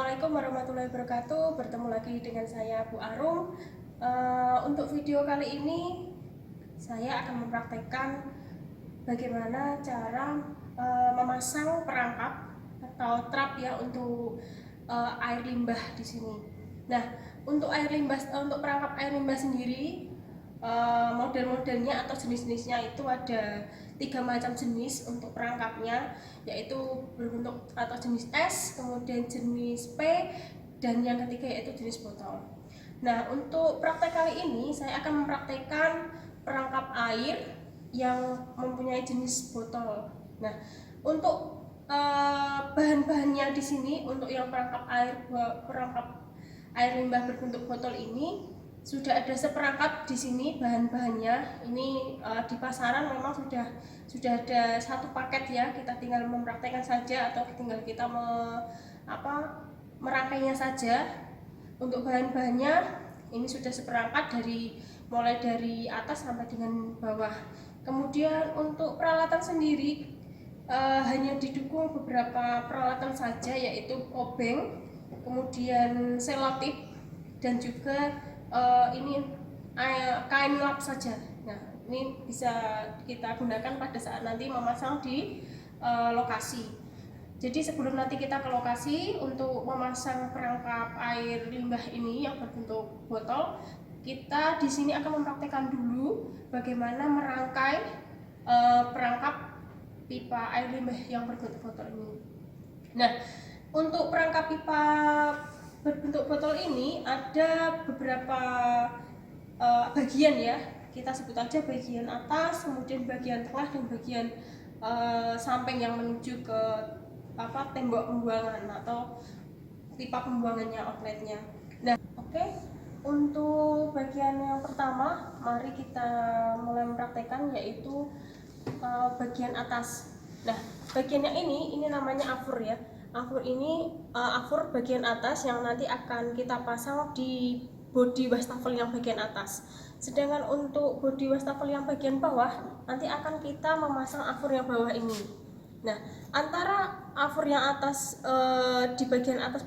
Assalamualaikum warahmatullahi wabarakatuh. Bertemu lagi dengan saya Bu Arum. Untuk video kali ini saya akan mempraktekkan bagaimana cara memasang perangkap atau trap ya untuk air limbah di sini. Nah, untuk perangkap air limbah sendiri, model-modelnya atau jenis-jenisnya itu ada 3 macam jenis untuk perangkapnya, yaitu berbentuk atau jenis S, kemudian jenis P, dan yang ketiga yaitu jenis botol. Nah, untuk praktek kali ini saya akan mempraktekkan perangkap air yang mempunyai jenis botol. Nah, untuk bahan-bahannya di sini untuk yang perangkap air limbah berbentuk botol ini sudah ada seperangkat di sini bahan-bahannya. Ini di pasaran memang sudah ada satu paket ya. Kita tinggal mempraktekkan saja atau tinggal kita merangkainya saja. Untuk bahan-bahannya ini sudah seperangkat mulai dari atas sampai dengan bawah. Kemudian untuk peralatan sendiri hanya didukung beberapa peralatan saja, yaitu obeng, kemudian selotip, dan juga ini kain lap saja. Nah, ini bisa kita gunakan pada saat nanti memasang di lokasi. Jadi sebelum nanti kita ke lokasi untuk memasang perangkap air limbah ini yang berbentuk botol, kita di sini akan mempraktekkan dulu bagaimana merangkai perangkap pipa air limbah yang berbentuk botol ini. Nah, untuk perangkap pipa berbentuk botol ini ada beberapa bagian ya. Kita sebut aja bagian atas, kemudian bagian tengah, dan bagian samping yang menuju ke tembok pembuangan atau pipa pembuangannya, outletnya. Nah, oke. Untuk bagian yang pertama, mari kita mulai mempraktekkan, yaitu bagian atas. Nah, bagian yang ini namanya afur ya. Afur bagian atas yang nanti akan kita pasang di bodi wastafel yang bagian atas. Sedangkan untuk bodi wastafel yang bagian bawah nanti akan kita memasang afur yang bawah ini. Nah, antara afur yang atas di bagian atas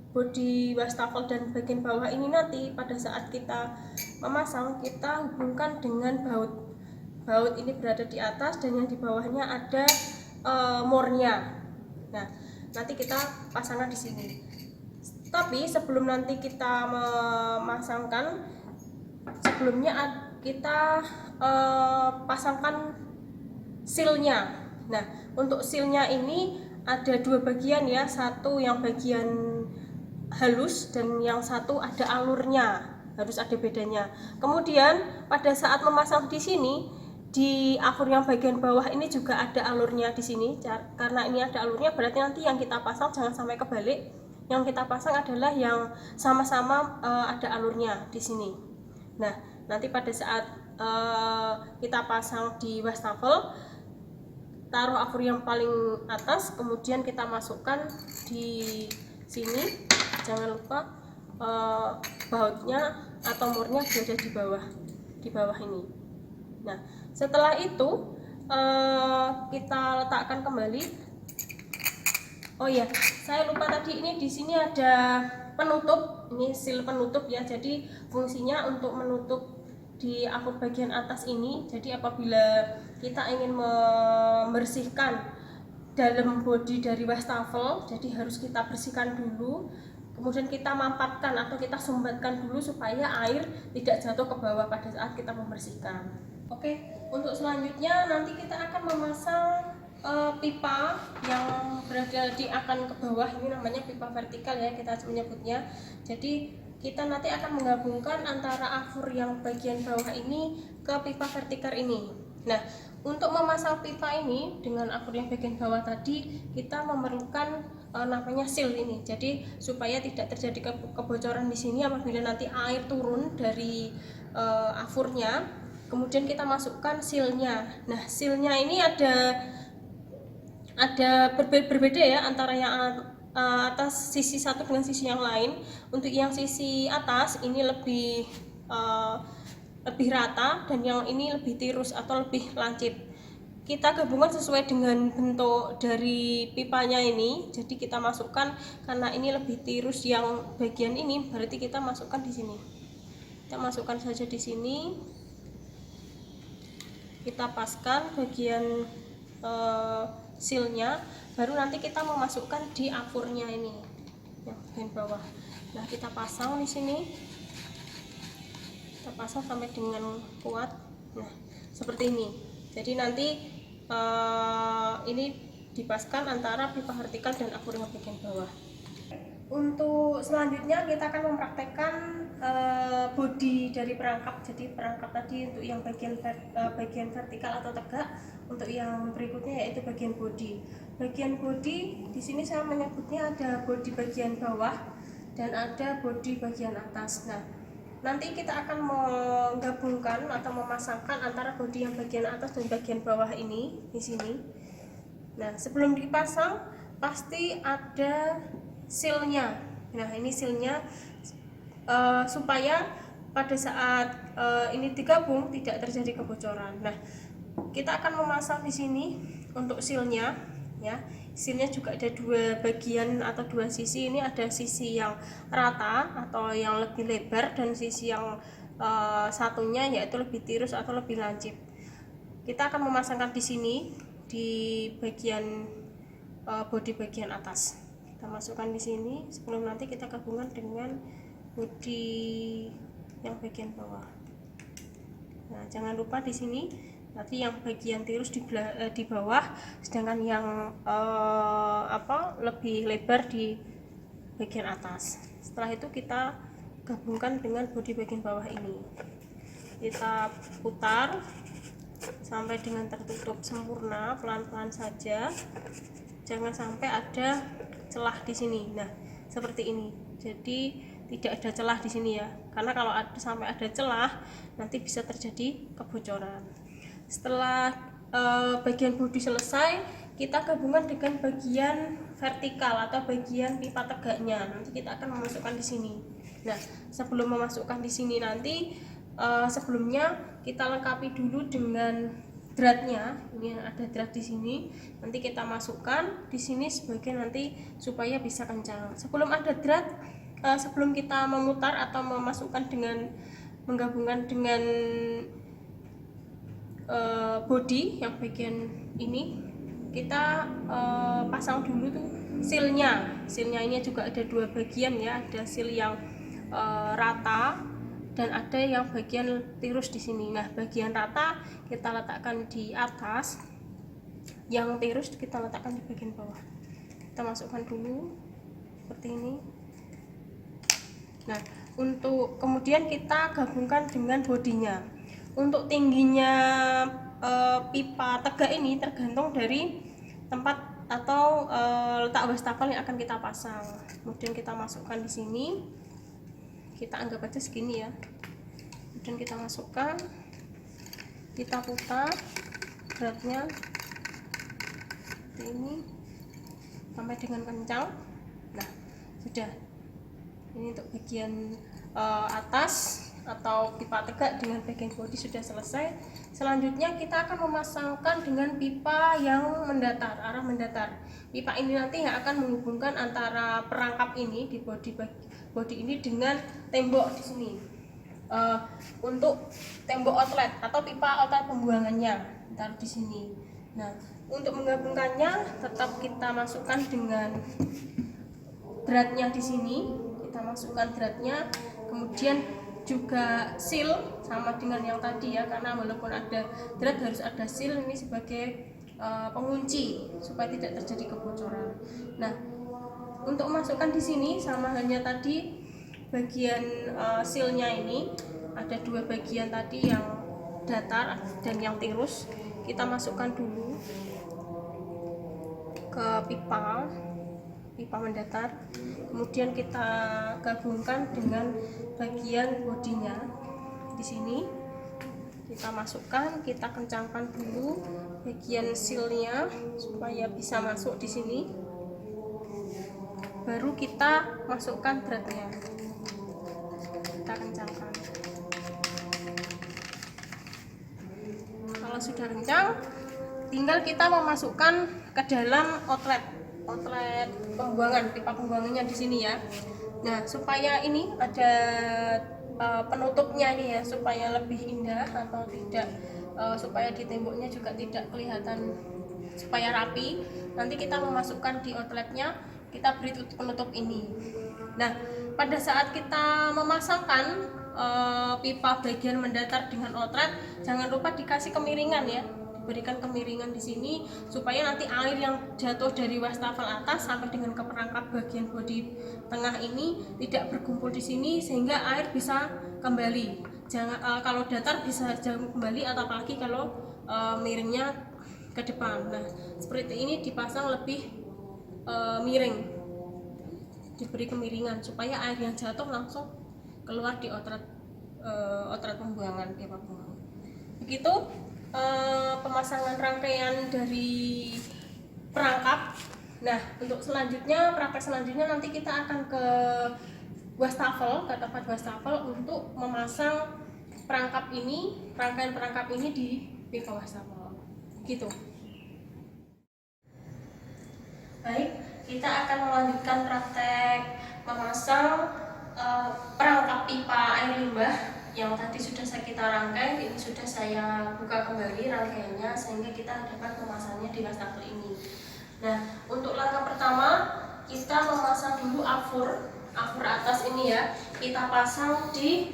bodi wastafel dan bagian bawah ini nanti pada saat kita memasang, kita hubungkan dengan baut. Baut ini berada di atas dan yang di bawahnya ada mornya. Nah, nanti kita pasangkan di sini. Tapi sebelum nanti kita memasangkan, sebelumnya kita pasangkan sealnya. Nah, untuk sealnya ini ada 2 bagian ya, satu yang bagian halus dan yang satu ada alurnya, harus ada bedanya. Kemudian pada saat memasang di sini, di afur yang bagian bawah ini juga ada alurnya di sini. Karena ini ada alurnya, berarti nanti yang kita pasang jangan sampai kebalik. Yang kita pasang adalah yang sama-sama ada alurnya di sini. Nah, nanti pada saat kita pasang di wastafel, taruh afur yang paling atas, kemudian kita masukkan di sini. Jangan lupa bautnya atau mornya berada di bawah ini. Nah, setelah itu kita letakkan kembali. Oh ya, saya lupa tadi, ini di sini ada penutup. Ini seal penutup ya. Jadi fungsinya untuk menutup di afur bagian atas ini. Jadi apabila kita ingin membersihkan dalam bodi dari wastafel, jadi harus kita bersihkan dulu. Kemudian kita mampatkan atau kita sumbatkan dulu supaya air tidak jatuh ke bawah pada saat kita membersihkan. Oke, untuk selanjutnya nanti kita akan memasang pipa yang berada akan ke bawah. Ini namanya pipa vertikal ya, kita menyebutnya. Jadi kita nanti akan menggabungkan antara afur yang bagian bawah ini ke pipa vertikal ini. Nah, untuk memasang pipa ini dengan afur yang bagian bawah tadi, kita memerlukan namanya seal ini. Jadi supaya tidak terjadi kebocoran di sini apabila nanti air turun dari afurnya, kemudian kita masukkan sealnya. Nah, sealnya ini ada berbeda ya antara yang atas sisi satu dengan sisi yang lain. Untuk yang sisi atas ini lebih rata dan yang ini lebih tirus atau lebih lancip. kita gabungkan sesuai dengan bentuk dari pipanya ini. Jadi kita masukkan, karena ini lebih tirus yang bagian ini, berarti kita masukkan di sini. Kita masukkan saja di sini. Kita paskan bagian sealnya, baru nanti kita memasukkan di akurnya ini, yang bagian bawah. Nah, kita pasang di sini. Kita pasang sampai dengan kuat. Nah, seperti ini. Jadi nanti ini dipaskan antara pipa vertikal dan akur yang bagian bawah. Untuk selanjutnya kita akan mempraktekkan bodi dari perangkap. Jadi perangkap tadi untuk yang bagian vertikal atau tegak, untuk yang berikutnya yaitu bagian bodi. Bagian bodi di sini saya menyebutnya ada bodi bagian bawah dan ada bodi bagian atas. Nah, nanti kita akan menggabungkan atau memasangkan antara bodi yang bagian atas dan bagian bawah ini di sini. Nah, sebelum dipasang pasti ada sealnya. Nah, ini sealnya supaya pada saat ini digabung tidak terjadi kebocoran. Nah, kita akan memasang di sini untuk sealnya, ya. Sealnya juga ada dua bagian atau dua sisi. Ini ada sisi yang rata atau yang lebih lebar, dan sisi yang satunya yaitu lebih tirus atau lebih lancip. Kita akan memasangkan di sini di bagian bodi bagian atas. Kita masukkan di sini sebelum nanti kita gabungkan dengan bodi yang bagian bawah. Nah, jangan lupa di sini nanti yang bagian tirus di bawah, sedangkan yang lebih lebar di bagian atas. Setelah itu kita gabungkan dengan bodi bagian bawah ini. Kita putar sampai dengan tertutup sempurna, pelan-pelan saja. Jangan sampai ada celah di sini. Nah, seperti ini. Jadi tidak ada celah di sini ya. Karena kalau sampai ada celah, nanti bisa terjadi kebocoran. Setelah bagian bodi selesai, kita gabungkan dengan bagian vertikal atau bagian pipa tegaknya. Nanti kita akan memasukkan di sini. Nah, sebelum memasukkan di sini nanti sebelumnya kita lengkapi dulu dengan dratnya. Ini ada drat di sini. Nanti kita masukkan di sini sebagai nanti supaya bisa kencang. Sebelum ada drat, sebelum kita memutar atau memasukkan dengan menggabungkan dengan bodi yang bagian ini, kita pasang dulu tuh sealnya. Sealnya ini juga ada dua bagian ya, ada seal yang rata dan ada yang bagian tirus di sini. Nah, bagian rata kita letakkan di atas, yang tirus kita letakkan di bagian bawah. Kita masukkan dulu seperti ini. Nah, untuk kemudian kita gabungkan dengan bodinya. Untuk tingginya pipa tegak ini tergantung dari tempat atau letak wastafel yang akan kita pasang. Kemudian kita masukkan di sini. Kita anggap aja segini ya. Kemudian kita masukkan, kita putar dratnya seperti ini sampai dengan kencang. Nah, sudah. Ini untuk bagian atas atau pipa tegak dengan bagian bodi sudah selesai. Selanjutnya kita akan memasangkan dengan pipa yang mendatar, arah mendatar. Pipa ini nanti yang akan menghubungkan antara perangkap ini di bodi ini dengan tembok di sini. Untuk tembok outlet atau pipa outlet pembuangannya taruh di sini. Nah, untuk menggabungkannya tetap kita masukkan dengan dratnya di sini. Kita masukkan dratnya, kemudian juga seal sama dengan yang tadi ya, karena walaupun ada drat harus ada seal ini sebagai pengunci supaya tidak terjadi kebocoran. Nah, untuk masukkan di sini sama halnya tadi, bagian sealnya ini ada dua bagian tadi, yang datar dan yang tirus. Kita masukkan dulu ke pipa mendatar, kemudian kita gabungkan dengan bagian bodinya di sini. Kita masukkan, kita kencangkan dulu bagian sealnya supaya bisa masuk di sini. Baru kita masukkan dratnya, kita kencangkan. Kalau sudah kencang, tinggal kita memasukkan ke dalam outlet pembuangan, pipa pembuangannya di sini ya. Nah, supaya ini ada penutupnya ini ya, supaya lebih indah atau tidak, supaya di temboknya juga tidak kelihatan, supaya rapi. Nanti kita memasukkan di outletnya, kita beri penutup ini. Nah, pada saat kita memasangkan pipa bagian mendatar dengan outlet, jangan lupa dikasih kemiringan ya, diberikan kemiringan di sini supaya nanti air yang jatuh dari wastafel atas sampai dengan ke perangkap bagian bodi tengah ini tidak berkumpul di sini, sehingga air bisa kembali. Jangan kalau datar bisa jauh kembali, atau apalagi kalau miringnya ke depan. Nah, seperti ini dipasang lebih miring, diberi kemiringan supaya air yang jatuh langsung keluar di outlet pembuangan pipa pembuangan. Begitu pemasangan rangkaian dari perangkap. Nah, untuk praktek selanjutnya nanti kita akan ke wastafel, ke tempat wastafel untuk memasang rangkaian perangkap ini di pipa wastafel. Gitu. Baik, kita akan melanjutkan praktek memasang perangkap pipa air limbah yang tadi sudah kita rangkai. Ini sudah saya buka kembali rangkaiannya sehingga kita dapat memasangnya di wastafel ini. Nah, untuk langkah pertama kita memasang dulu afur atas ini ya. Kita pasang di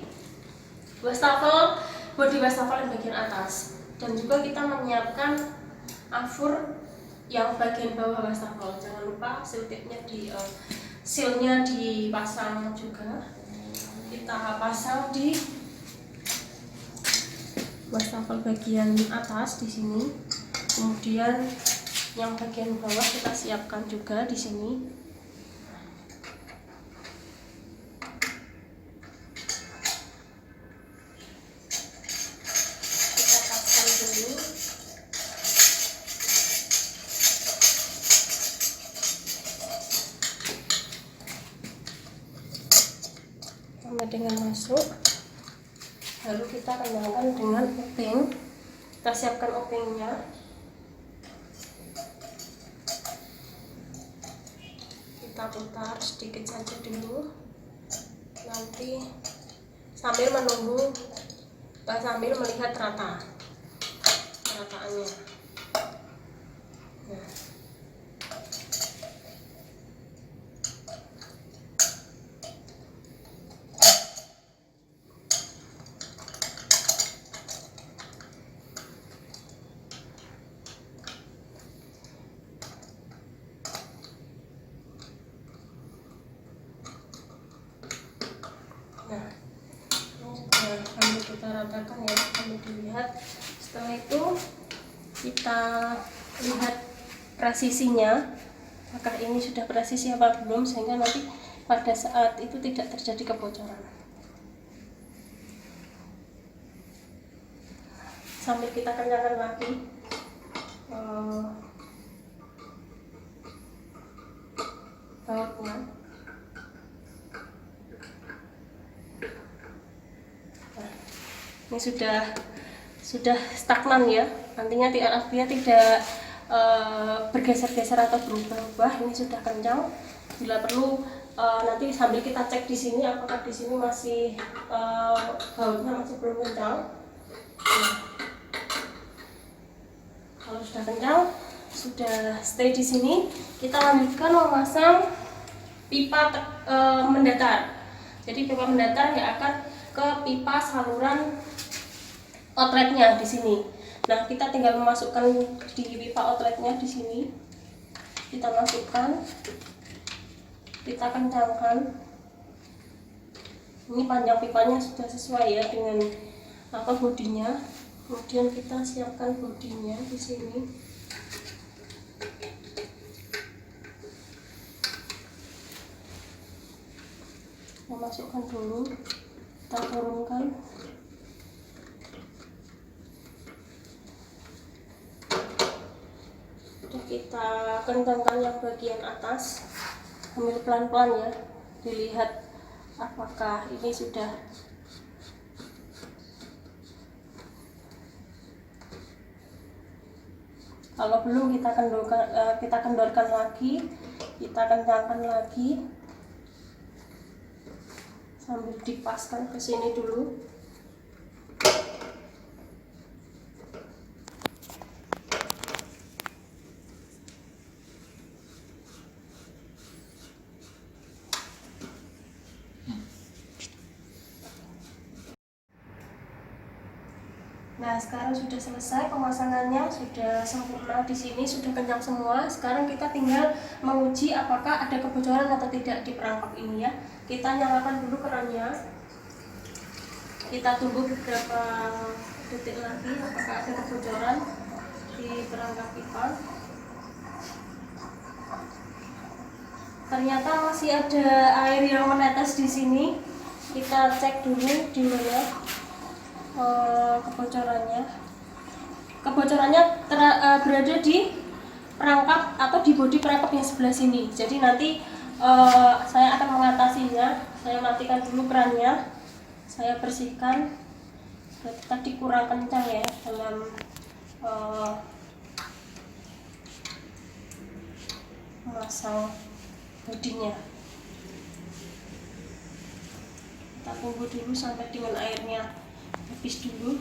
bodi wastafel yang bagian atas, dan juga kita menyiapkan afur yang bagian bawah wastafel. Jangan lupa silnya dipasang juga. Kita pasang di wastafel bagian atas di sini. Kemudian yang bagian bawah kita siapkan juga di sini. Dengan masuk, lalu kita kenyangkan dengan uping. Kita siapkan upingnya, kita putar sedikit saja dulu, nanti sambil melihat rataannya. Nah, ini kita ratakan ya, kami dilihat. Setelah itu kita lihat presisinya, apakah ini sudah presisi apa belum, sehingga nanti pada saat itu tidak terjadi kebocoran. Sambil kita kenyangkan lagi bautnya. Ini sudah stagnan ya, nantinya dia tidak bergeser-geser atau berubah-ubah. Ini sudah kencang. Bila perlu nanti sambil kita cek di sini apakah di sini masih bautnya masih belum kencang. Nah, kalau sudah kencang, sudah stay di sini, kita lanjutkan memasang pipa mendatar. Jadi pipa mendatar yang akan ke pipa saluran outletnya di sini. Nah, kita tinggal memasukkan di pipa outletnya di sini. Kita masukkan, kita kencangkan. Ini panjang pipanya sudah sesuai ya dengan bodinya. Kemudian kita siapkan bodinya di sini. Kita masukkan dulu, kita turunkan. Kita kencangkan yang bagian atas, ambil pelan-pelan ya, dilihat apakah ini sudah Kalau belum kita kendorkan lagi, kita kencangkan lagi sambil dipaskan ke sini dulu. Nah, sekarang sudah selesai pemasangannya, sudah sempurna di sini, sudah kencang semua. Sekarang kita tinggal menguji apakah ada kebocoran atau tidak di perangkap ini ya. Kita nyalakan dulu kerannya. Kita tunggu beberapa detik lagi apakah ada kebocoran di perangkap pipa. Ternyata masih ada air yang menetes di sini. Kita cek dulu di mana kebocorannya berada di perangkap atau di bodi perangkap yang sebelah sini. Jadi nanti saya akan mengatasinya. Saya matikan dulu kerannya, saya bersihkan. Berarti tadi kurang kencang ya dalam memasang bodinya. Kita tunggu dulu sampai dengan airnya habis dulu.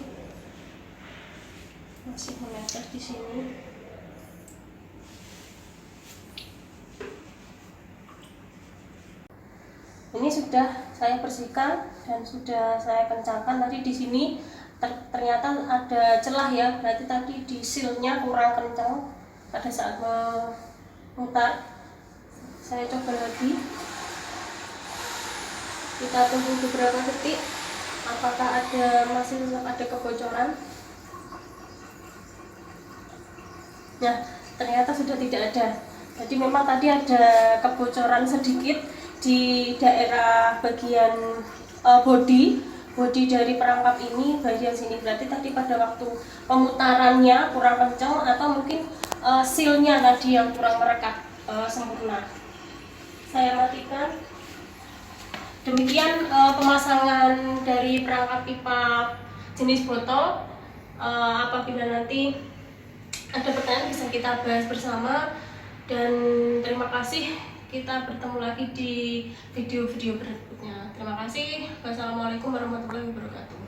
Masih menetes di sini. Ini sudah saya bersihkan dan sudah saya kencangkan. Tadi di sini ternyata ada celah ya, berarti tadi di sealnya kurang kencang pada saat memutar. Saya coba lagi. Kita tunggu beberapa detik apakah masih ada kebocoran. Nah, ternyata sudah tidak ada. Jadi memang tadi ada kebocoran sedikit di daerah bagian bodi dari perangkap ini, bagian sini. Berarti tadi pada waktu pemutarannya kurang kencang atau mungkin sealnya tadi yang kurang merekat sempurna. Saya matikan. Demikian pemasangan dari perangkap pipa jenis botol. Apabila nanti ada pertanyaan bisa kita bahas bersama, dan terima kasih. Kita bertemu lagi di video-video berikutnya. Terima kasih. Wassalamualaikum warahmatullahi wabarakatuh.